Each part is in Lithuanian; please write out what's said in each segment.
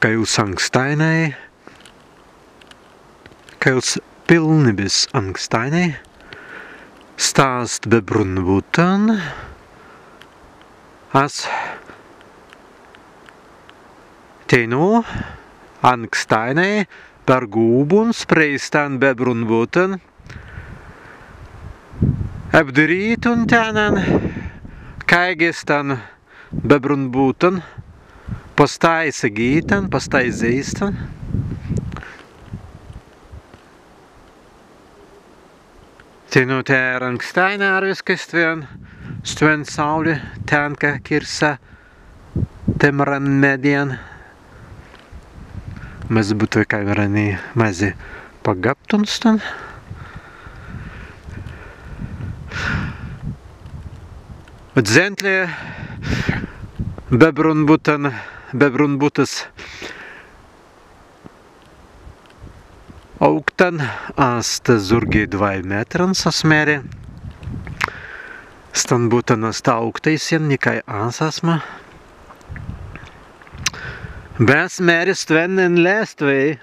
Kails ankstainai, kails pilnibis ankstainai, stāst bebrunbutan, as teinu ankstainai per gūbun spreistan bebrunbutan, apdarytun tenan, kaigestan bebrunbutan, pastai sagytan, pastai zeistan. Tai nu te ir ankstainai ar viskas stven saulė, tenka kirsa, temran median. Mēs būtu kā varani mazi pagaptunstan. Dzentlė bebrunbutas augtan asta zurgiai 2 metrans asmeri. Stan butan asta augtaisien, nikai ansasma. Bäs meri stven en lästvei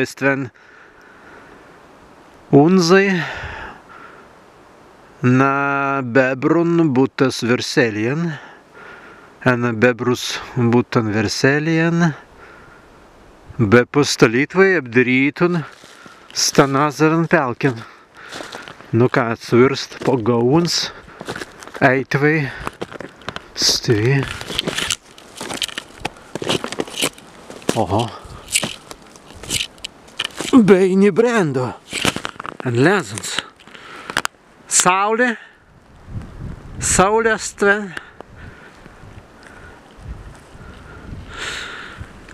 stven unzai na bebrunbutas verselien. En bebrus butan verselien, be pastalytvai apdarytun stanazaran pelkin. Nu ką atsvirst po gauns, eitvai, stai. Oho. Beini brendo. En lezans. Saulė stven.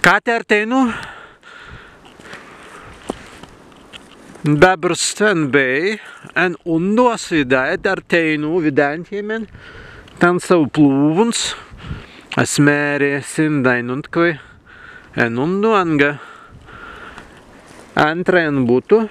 Ką te arteinu? Bebrs stven bei, en unduos vidait arteinu vidantiemen, ten sau plūvuns, asmerė sindainunkvai, en undu anga, antraen būtų.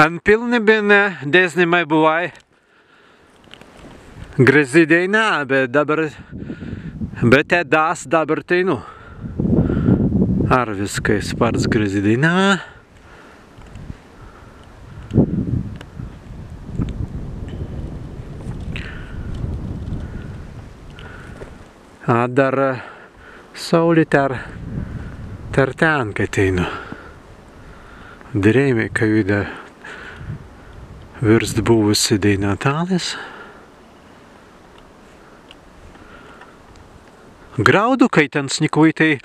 An pilnibine desnimai buvai grazideina, bet edas dabar teinu. Ar viskas pats grazideina? A dar saulė ter ten, kai teinu. Dėrėjimai, kai vida virst buvusi dainatalis. Graudu, kai ten snikvaitai,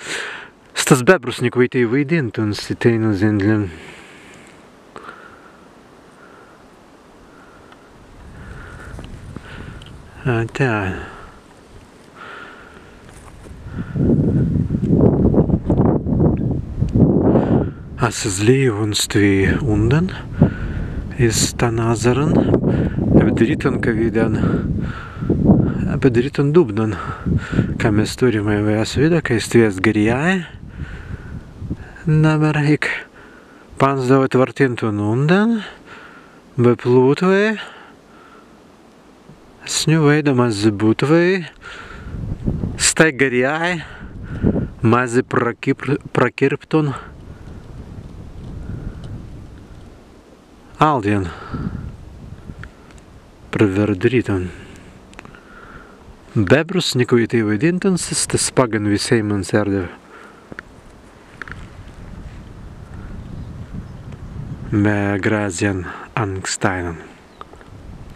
stas bebrus snikvaitai vaidintun siteinu zendlim. A te. Asizlėjau unstvi undan. Stanazaran, apdarytan kavidan, apdarytan dubnan, ką mes turime vėjas vidą, kai stvies garijai. Dabar ik pansdavo tvartintun undan, be plūtvai, sniuvaidamas būtvai, stai garijai, mazi prakirptun. Aldien praverdarytan. Bebrus nikvaitai vaidintans, tas pagan visai man serdavė. Be grazian ankstainan.